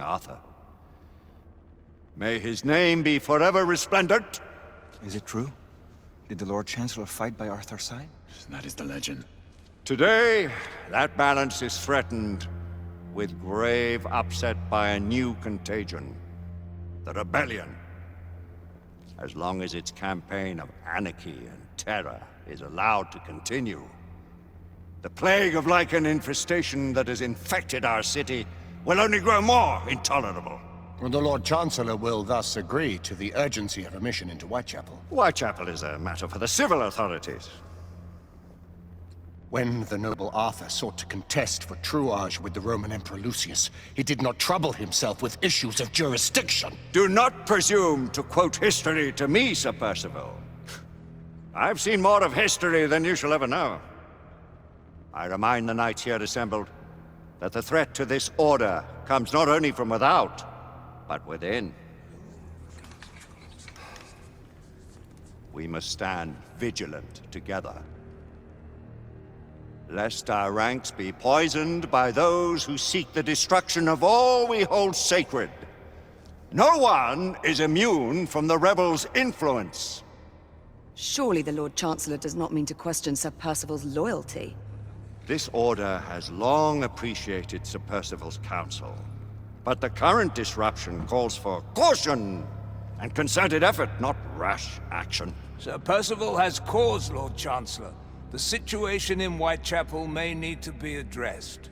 King Arthur. May his name be forever resplendent. Is it true? Did the Lord Chancellor fight by Arthur's side? That is the legend. Today, that balance is threatened with grave upset by a new contagion. The rebellion. As long as its campaign of anarchy and terror is allowed to continue, the plague of lichen infestation that has infected our city will only grow more intolerable. The Lord Chancellor will thus agree to the urgency of a mission into Whitechapel. Whitechapel is a matter for the civil authorities. When the noble Arthur sought to contest for truage with the Roman Emperor Lucius, he did not trouble himself with issues of jurisdiction. Do not presume to quote history to me, Sir Percival. I've seen more of history than you shall ever know. I remind the knights here assembled that the threat to this order comes not only from without, but within. We must stand vigilant together, lest our ranks be poisoned by those who seek the destruction of all we hold sacred. No one is immune from the rebels' influence. Surely the Lord Chancellor does not mean to question Sir Percival's loyalty. This order has long appreciated Sir Percival's counsel, but the current disruption calls for caution and concerted effort, not rash action. Sir Percival has cause, Lord Chancellor. The situation in Whitechapel may need to be addressed.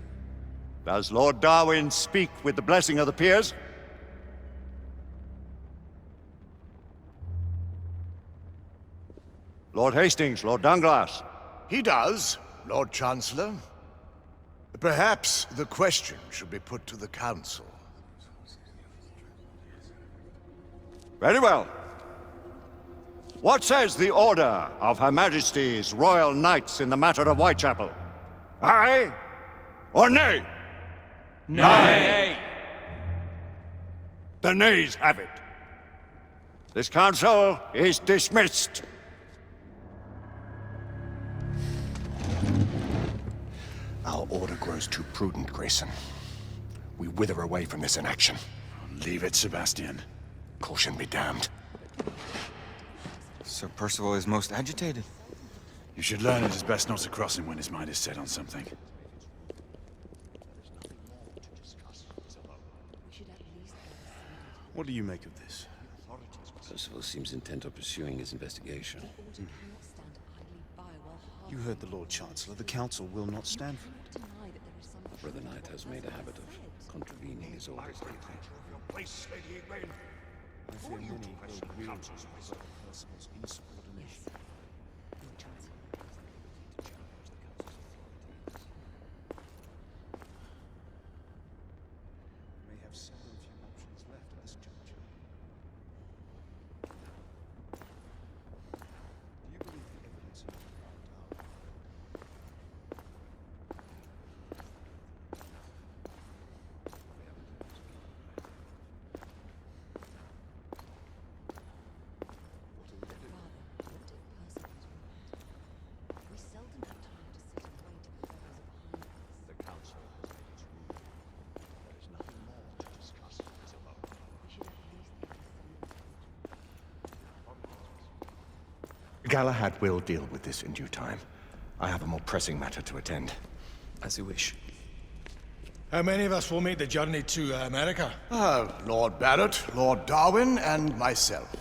Does Lord Darwin speak with the blessing of the peers? Lord Hastings, Lord Dunglass. He does, Lord Chancellor. Perhaps the question should be put to the Council. Very well. What says the Order of Her Majesty's Royal Knights in the matter of Whitechapel? Aye or nay? Nay! The nays have it. This council is dismissed. Our order grows too prudent, Grayson. We wither away from this inaction. Leave it, Sebastian. Caution be damned. Sir Percival is most agitated. You should learn it is best not to cross him when his mind is set on something. What do you make of this? Percival seems intent on pursuing his investigation. You heard the Lord Chancellor. The Council will not stand for it. My brother Knight has made a habit of contravening his orders lately. I fear many will grieve because of Percival's insubordination. We may have several few options left at this juncture. Do you believe the evidence of Galahad will deal with this in due time. I have a more pressing matter to attend. As you wish. How many of us will make the journey to America? Lord Barrett, Lord Darwin, and myself.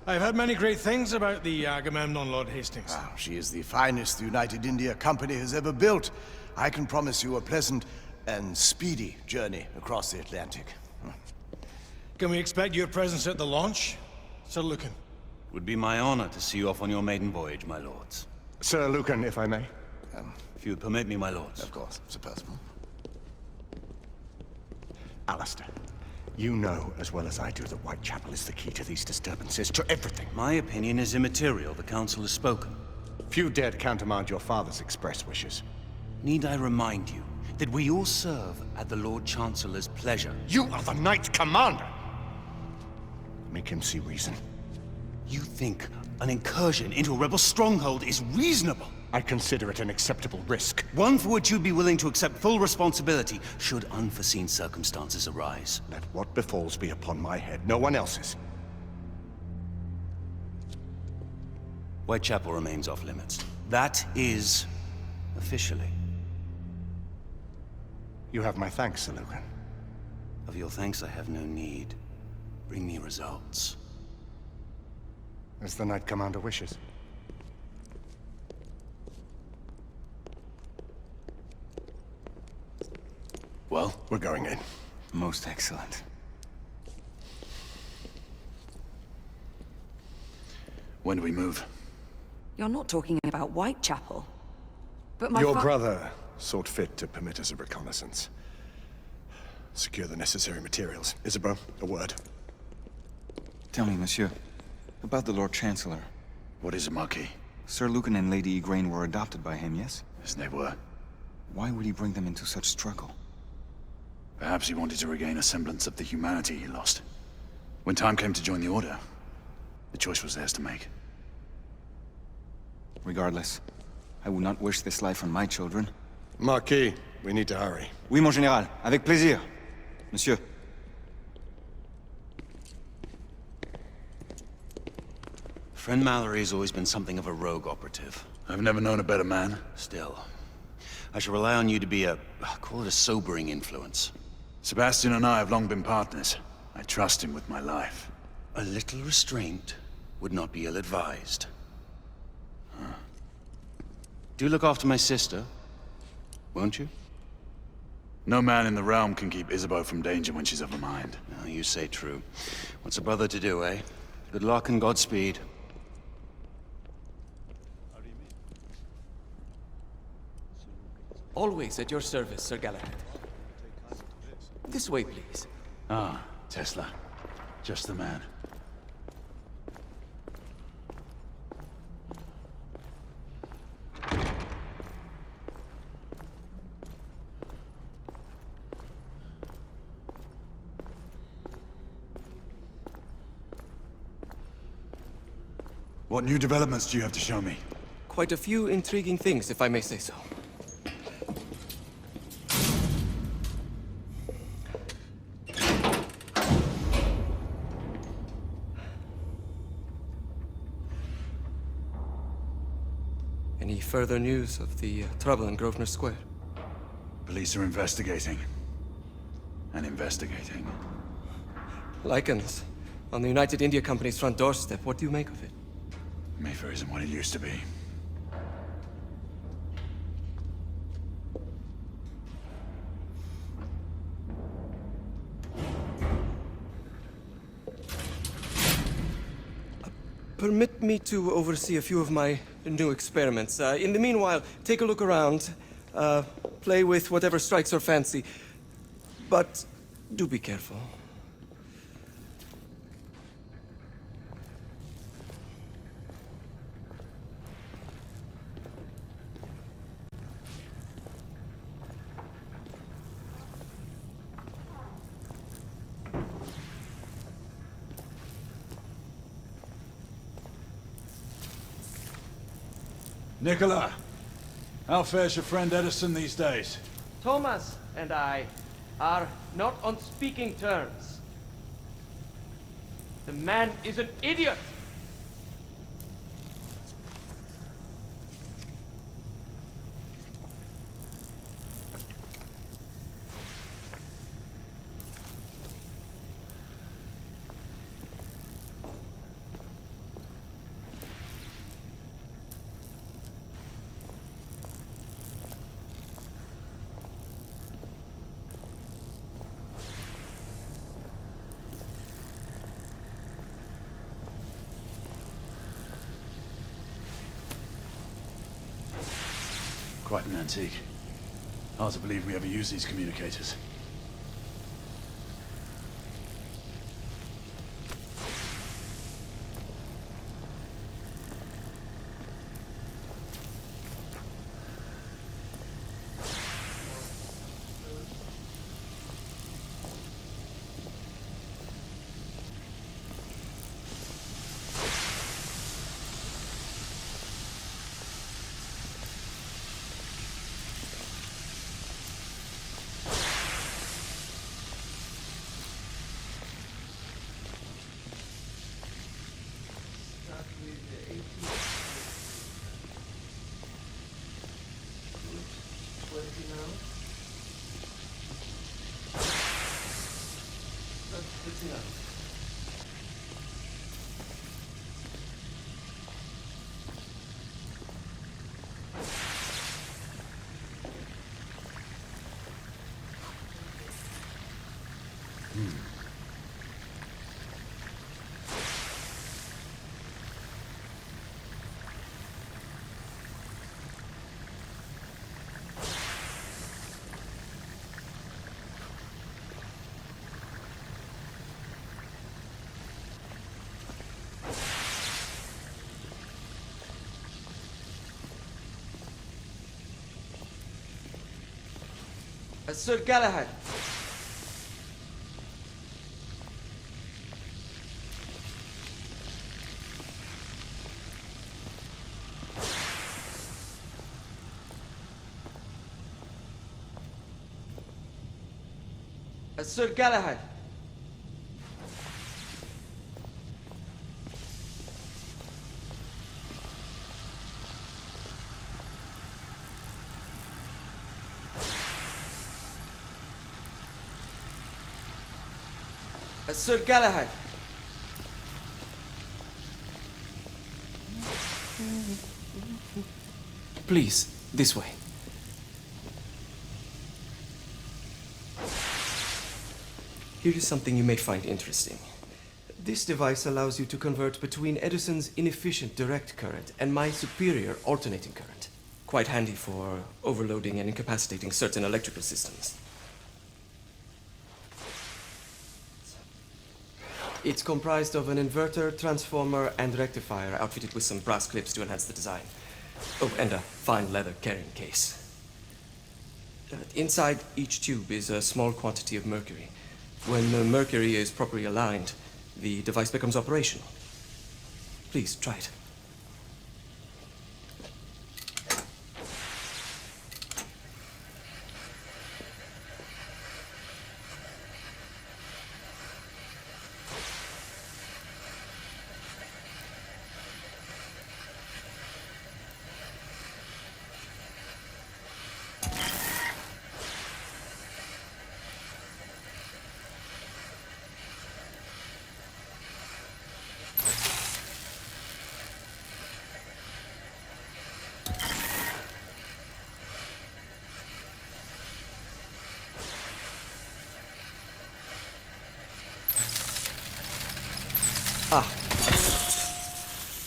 I've heard many great things about the Agamemnon, Lord Hastings. She is the finest the United India Company has ever built. I can promise you a pleasant and speedy journey across the Atlantic. Can we expect your presence at the launch, Sir Lucan? Would be my honor to see you off on your maiden voyage, my lords. Sir Lucan, if I may. If you would permit me, my lords. Of course, Sir Percival. Alistair, you know as well as I do that Whitechapel is the key to these disturbances, to everything. My opinion is immaterial. The Council has spoken. Few dared countermand your father's express wishes. Need I remind you that we all serve at the Lord Chancellor's pleasure? You are the Knight Commander! Make him see reason. You think an incursion into a rebel stronghold is reasonable? I consider it an acceptable risk. One for which you'd be willing to accept full responsibility should unforeseen circumstances arise. Let what befalls be upon my head, no one else's. Whitechapel remains off limits. That is... officially. You have my thanks, Sir Lucan. Of your thanks I have no need. Bring me results. As the Knight Commander wishes. Well, we're going in. Most excellent. When do we move? You're not talking about Whitechapel. But my Your brother sought fit to permit us a reconnaissance. Secure the necessary materials. Isabeau, a word. Tell me, monsieur, about the Lord Chancellor. What is it, Marquis? Sir Lucan and Lady Igraine were adopted by him, yes? Yes, they were. Why would he bring them into such struggle? Perhaps he wanted to regain a semblance of the humanity he lost. When time came to join the Order, the choice was theirs to make. Regardless, I would not wish this life on my children. Marquis, we need to hurry. Oui, mon général. Avec plaisir. Monsieur. Friend Mallory has always been something of a rogue operative. I've never known a better man. Still, I shall rely on you to be call it a sobering influence. Sebastian and I have long been partners. I trust him with my life. A little restraint would not be ill-advised. Do look after my sister, won't you? No man in the realm can keep Isabeau from danger when she's of a mind. Oh, you say true. What's a brother to do, eh? Good luck and Godspeed. Always at your service, Sir Galahad. This way, please. Ah, Tesla. Just the man. What new developments do you have to show me? Quite a few intriguing things, if I may say so. Any further news of the trouble in Grosvenor Square? Police are investigating. And investigating. Lycans, on the United India Company's front doorstep. What do you make of it? Mayfair isn't what it used to be. Permit me to oversee a few of my new experiments. In the meanwhile, take a look around. Play with whatever strikes your fancy. But do be careful. Nicola, how fares your friend Edison these days? Thomas and I are not on speaking terms. The man is an idiot! Quite an antique. Hard to believe we ever use these communicators. Sir Galahad. Sir Galahad. Sir Galahad. Please, this way. Here is something you may find interesting. This device allows you to convert between Edison's inefficient direct current and my superior alternating current. Quite handy for overloading and incapacitating certain electrical systems. It's comprised of an inverter, transformer, and rectifier outfitted with some brass clips to enhance the design. Oh, and a fine leather carrying case. Inside each tube is a small quantity of mercury. When the mercury is properly aligned, the device becomes operational. Please, try it.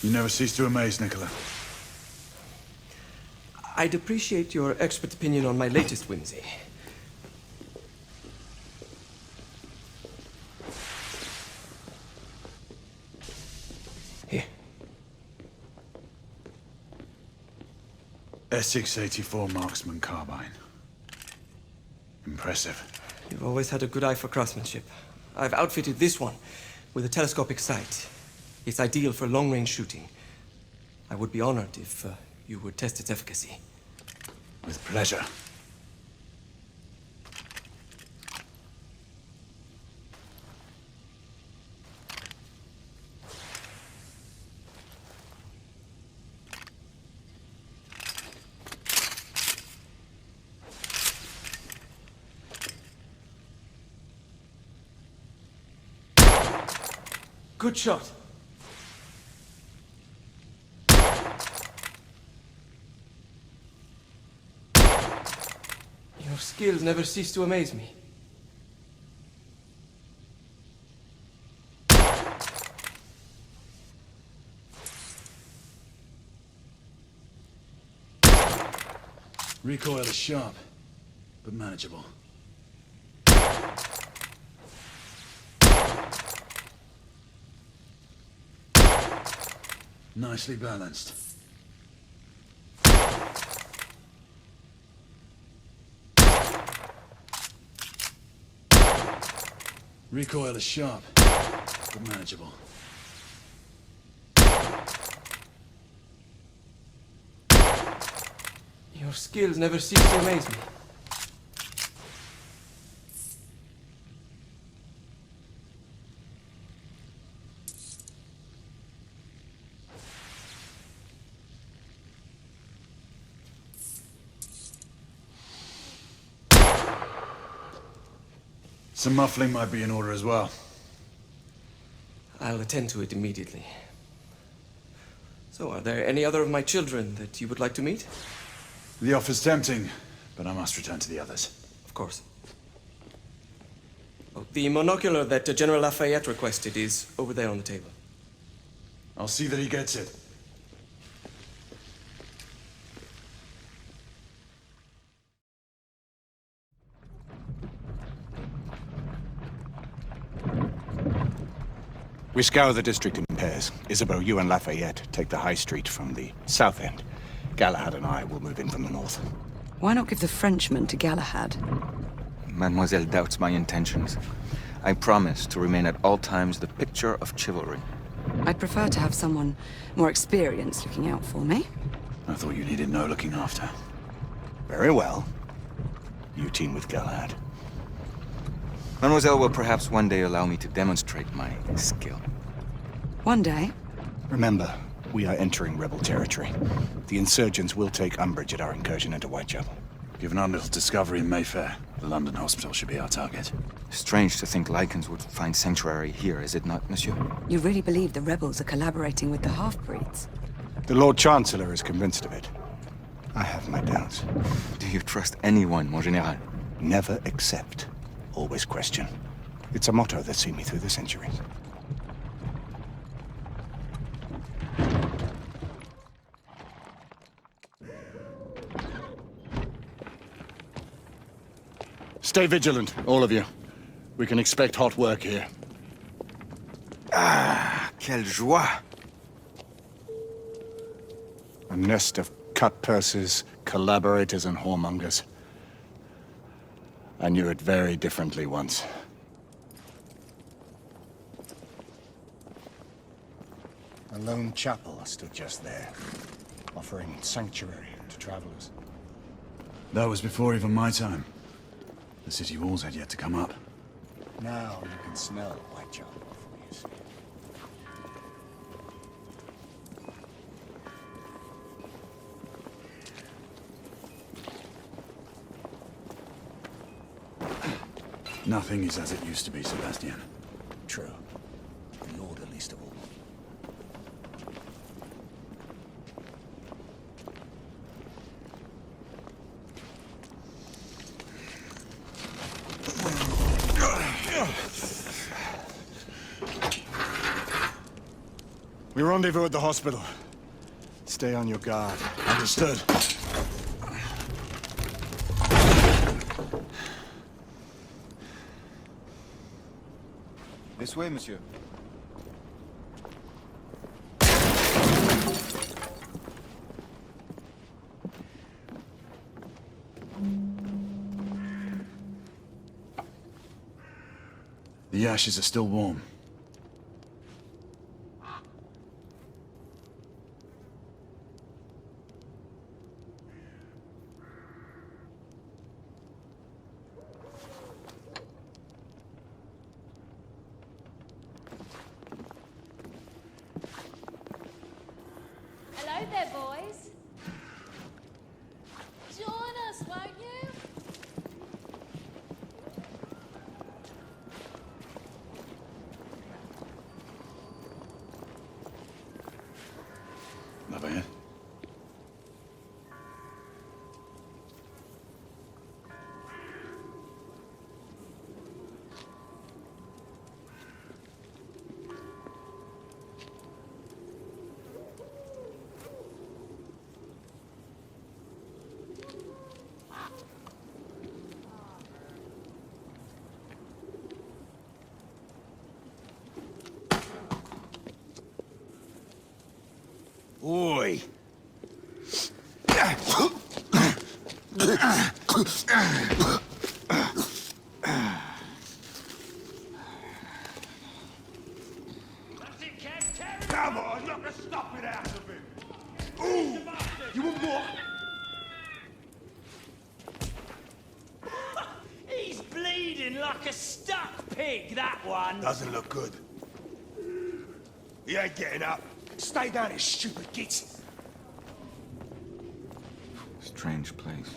You never cease to amaze, Nicola. I'd appreciate your expert opinion on my latest whimsy. Here. S684 Marksman Carbine. Impressive. You've always had a good eye for craftsmanship. I've outfitted this one with a telescopic sight. It's ideal for long-range shooting. I would be honored if you would test its efficacy. With pleasure. Good shot. Your skills never cease to amaze me. Recoil is sharp, but manageable. Nicely balanced. Recoil is sharp, but manageable. Your skills never cease to amaze me. Some muffling might be in order as well. I'll attend to it immediately. So, are there any other of my children that you would like to meet? The offer's tempting, but I must return to the others. Of course. Oh, the monocular that General Lafayette requested is over there on the table. I'll see that he gets it. We scour the district in pairs. Isabeau, you and Lafayette take the high street from the south end. Galahad and I will move in from the north. Why not give the Frenchman to Galahad? Mademoiselle doubts my intentions. I promise to remain at all times the picture of chivalry. I'd prefer to have someone more experienced looking out for me. I thought you needed no looking after. Very well. You team with Galahad. Mademoiselle will perhaps one day allow me to demonstrate my skill. One day. Remember, we are entering rebel territory. The insurgents will take umbrage at our incursion into Whitechapel. Given our little discovery in Mayfair, the London hospital should be our target. Strange to think Lycans would find sanctuary here, is it not, monsieur? You really believe the rebels are collaborating with the half-breeds? The Lord Chancellor is convinced of it. I have my doubts. Do you trust anyone, mon général? Never accept. Always question. It's a motto that's seen me through the centuries. Stay vigilant, all of you. We can expect hot work here. Ah, quelle joie! A nest of cut-purses, collaborators, and whoremongers. I knew it very differently once. A lone chapel stood just there, offering sanctuary to travelers. That was before even my time. The city walls had yet to come up. Now you can smell Whitechapel before you see it. Nothing is as it used to be, Sebastian. True. The order least of all. We rendezvous at the hospital. Stay on your guard. Understood. This way, monsieur. The ashes are still warm. Hello there, boys. Join us, won't you? Lafayette? Oi! Come on, knock the stuffing out of him! Ooh! You want more? He's bleeding like a stuck pig, that one. Doesn't look good. He ain't getting up. Stay down, you stupid git. Strange place.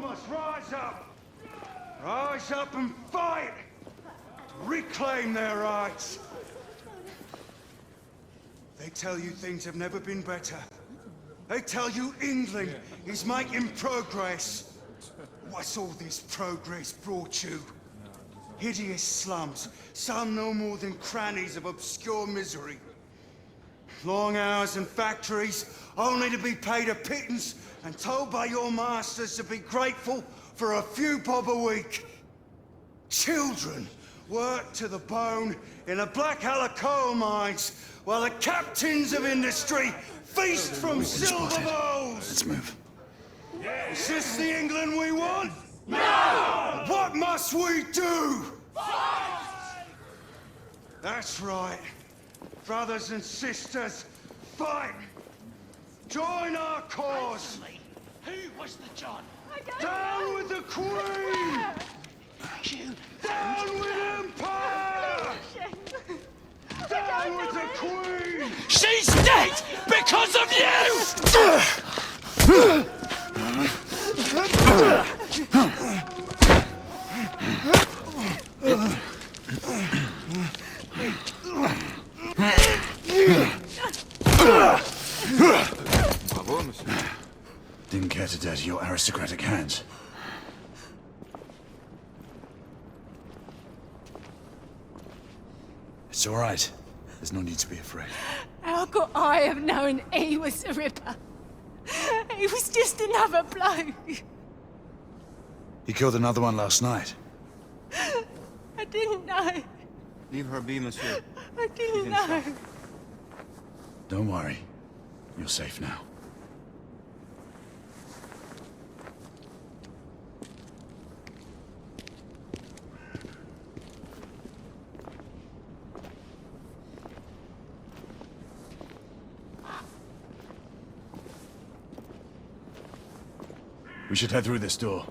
must rise up! Rise up and fight! To reclaim their rights! They tell you things have never been better. They tell you England is making progress. What's all this progress brought you? Hideous slums, some no more than crannies of obscure misery. Long hours in factories, only to be paid a pittance and told by your masters to be grateful for a few bob a week. Children worked to the bone in the Blackhallow coal mines, while the captains of industry feast from silver bowls. Let's move. Is this the England we want? No! What must we do? Fight! That's right. Brothers and sisters, fight! Join our cause! Who was the John? Down with the Queen! Down with Empire! Down with the Queen! She's dead because of you! Bravo, monsieur. Didn't care to dirty your aristocratic hands. It's all right. There's no need to be afraid. How could I have known he was the Ripper? He was just another bloke. He killed another one last night. I didn't know. Leave her be, monsieur. I didn't know. Don't worry. You're safe now. We should head through this door.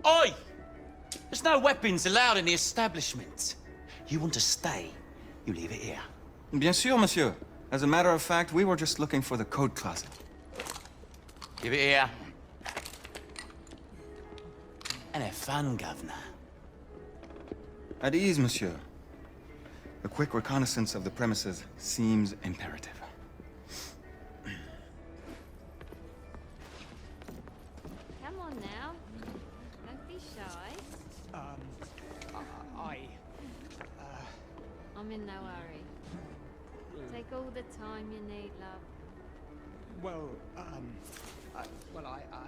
Oi! There's no weapons allowed in the establishment. You want to stay, you leave it here. Bien sûr, monsieur. As a matter of fact, we were just looking for the code closet. Give it here. And have fun, Governor. At ease, monsieur. A quick reconnaissance of the premises seems imperative. Come on now. Don't be shy. I... I'm in no hurry. Take all the time you need, love. Well,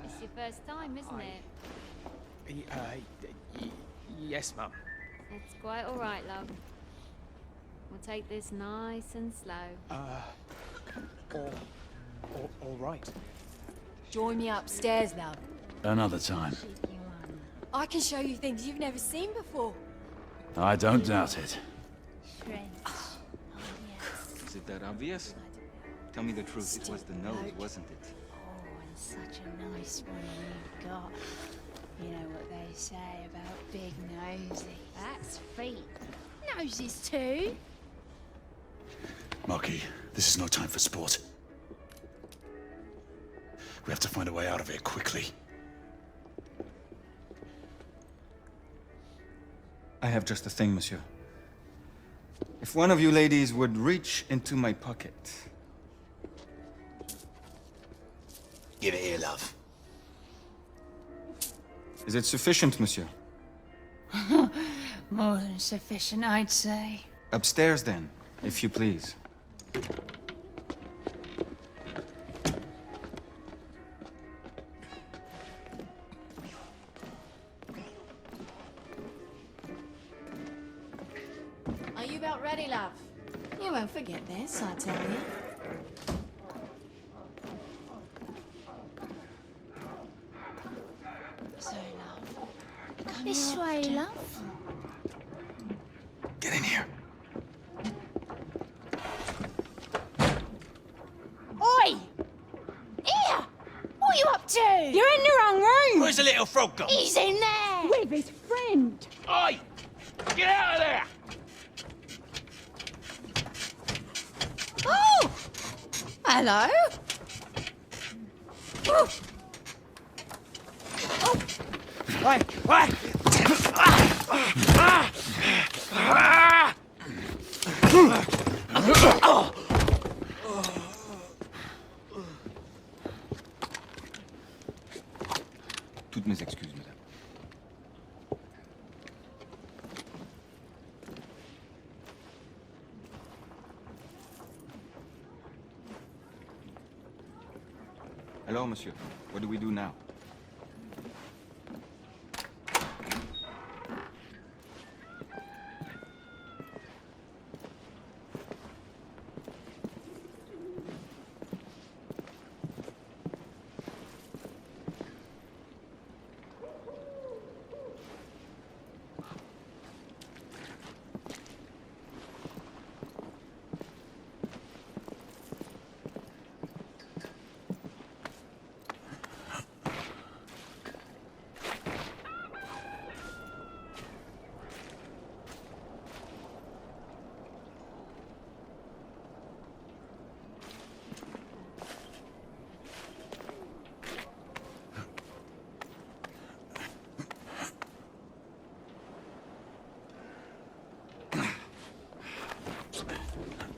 It's your first time, isn't it? Yes, Mum. It's quite all right, love. We'll take this nice and slow. All right. Join me upstairs, love. Another time. I can show you things you've never seen before. I don't doubt it. Is it that obvious? Tell me the truth, it was the nose, wasn't it? Oh, and such a nice one you've got. You know what they say about big nosy. That's feet. Noses too. Marquis, this is no time for sport. We have to find a way out of here quickly. I have just the thing, monsieur. If one of you ladies would reach into my pocket. Give it here, love. Is it sufficient, monsieur? More than sufficient, I'd say. Upstairs, then, if you please. Are you about ready, love? You won't forget this, I tell you. So, love. Come This on, way, Jack. love. Get in here. Oi! Here! What are you up to? You're in the wrong room! Where's the little frog gone? He's in there! With his friend! Oi! Get out of there! Oh! Hello? Oh! Toutes mes excuses, madame. Hello, monsieur. What do we do now?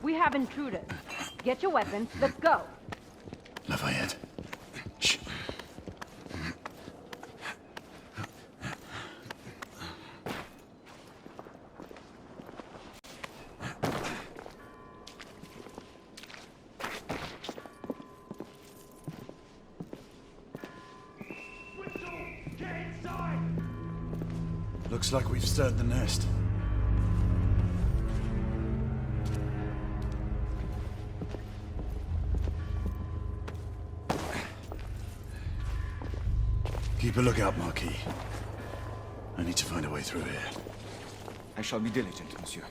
We have intruders. Get your weapons. Let's go. Lafayette. Shh. Looks like we've stirred the nest. Keep a lookout, Marquis. I need to find a way through here. I shall be diligent, monsieur.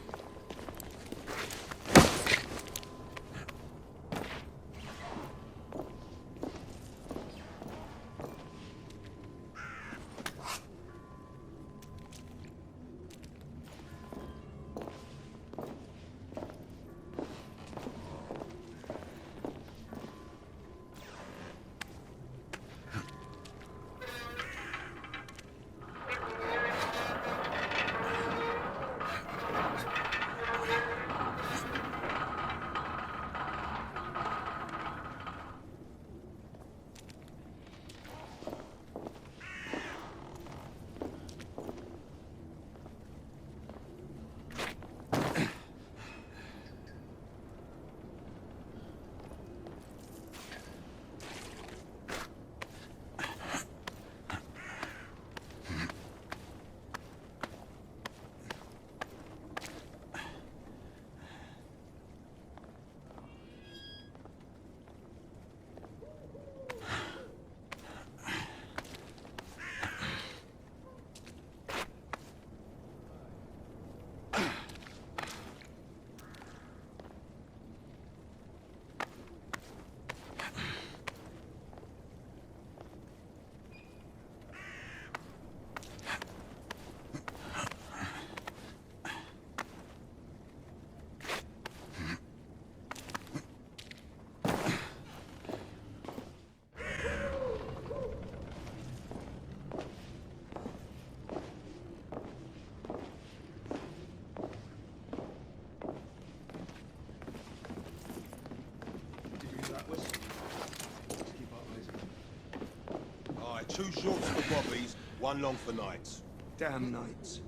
2 shorts for bobbies, 1 long for knights. Damn knights.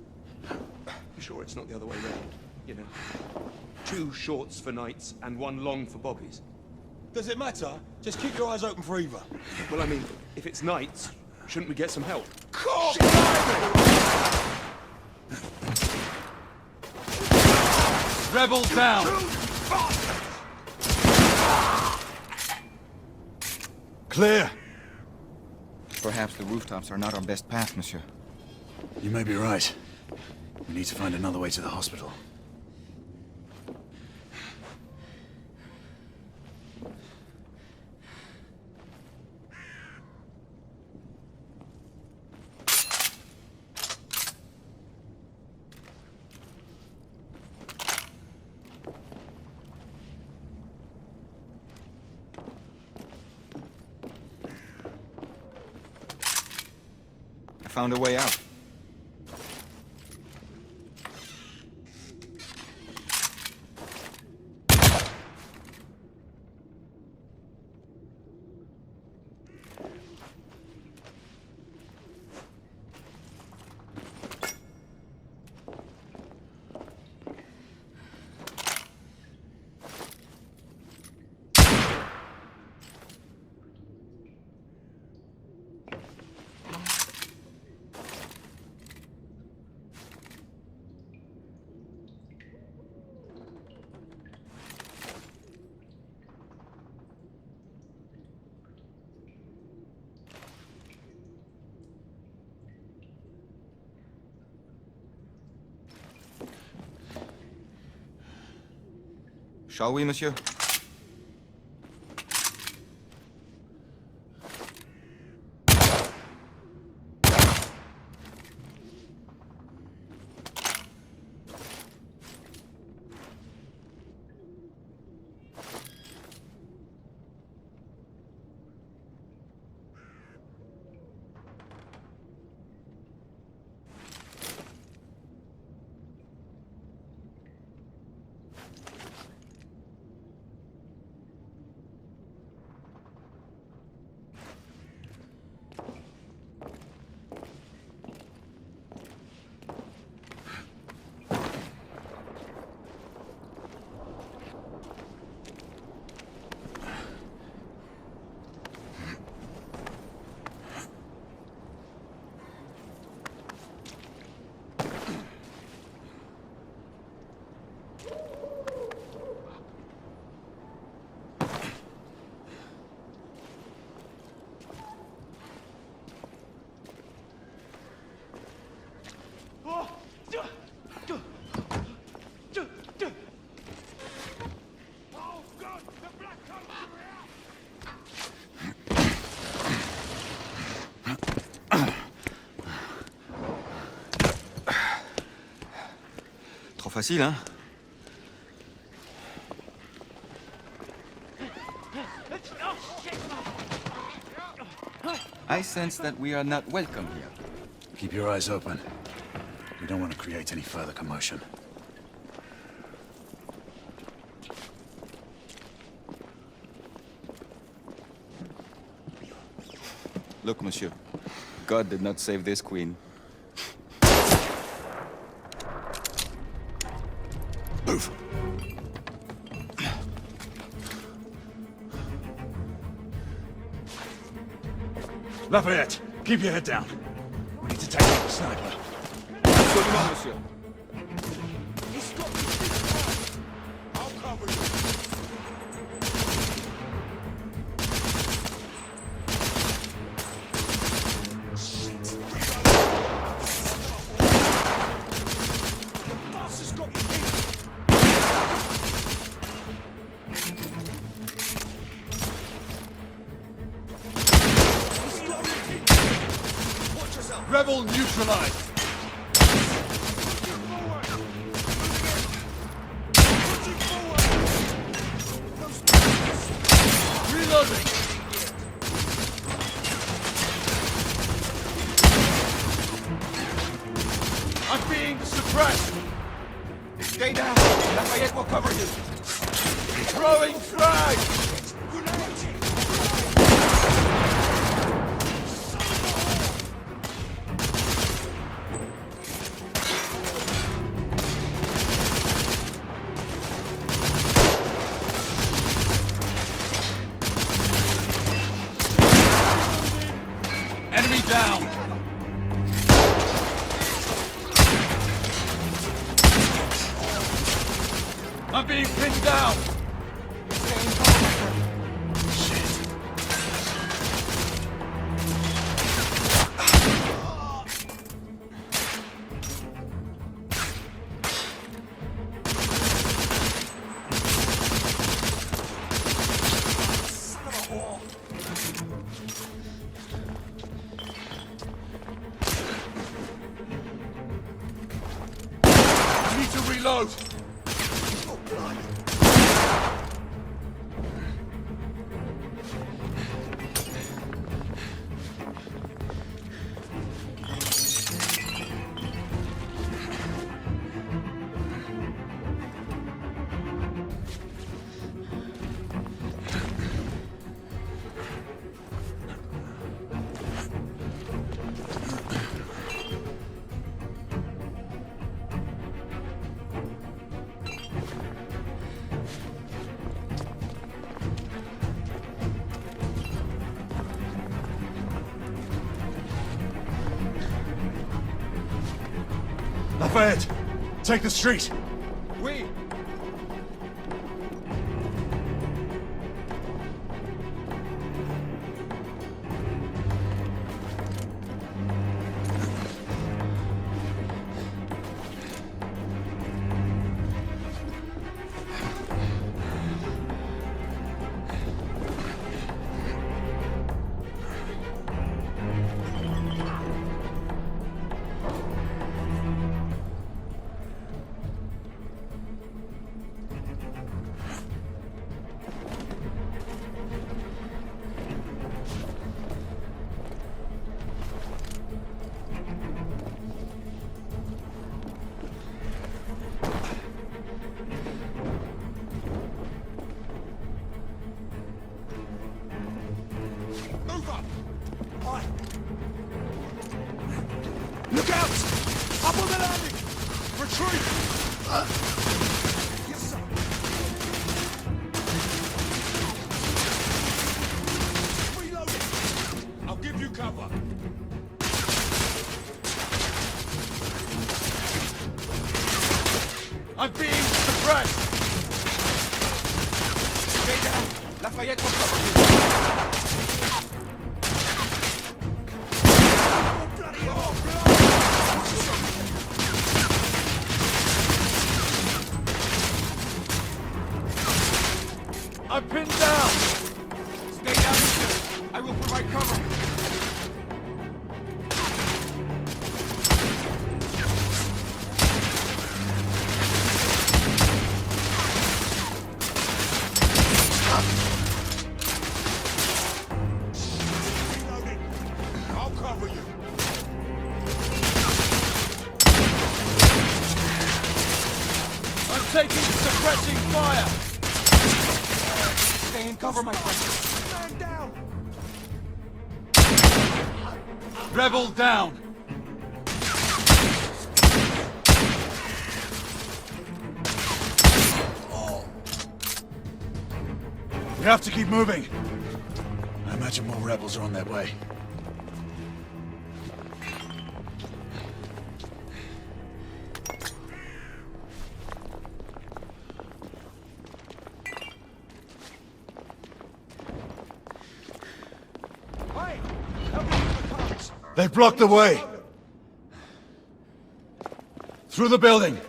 You sure it's not the other way round? You know, 2 shorts for knights and 1 long for bobbies. Does it matter? Just keep your eyes open for either. Well, I mean, if it's knights, shouldn't we get some help? Rebel down! Clear! Perhaps the rooftops are not our best path, monsieur. You may be right. We need to find another way to the hospital. I found a way out. Shall we, monsieur? Trop facile, hein? I sense that we are not welcome here. Keep your eyes open. We don't want to create any further commotion. Look, monsieur. God did not save this queen. Move! Lafayette, keep your head down. We need to take out the sniper. Absolument, monsieur. He's got me. I'll cover you. Rebel neutralized! Reloading! I'm being suppressed! Stay down! Lafayette will cover you! Throwing frag! ahead. Take the street. Oui. Look out! Up on the landing! Retreat! Yes, sir. Reloading. I'll give you cover. I'm being suppressed! Stay down! Lafayette will cover you! I'm pinned down! Stay down, sir. I will provide cover. Reloading. I'll cover you. I'm taking suppressing fire! Stay in cover, my friend. Man down. Rebel down! We have to keep moving. I imagine more rebels are on their way. Hey! Help me with the carts! They've blocked the way. Through the building.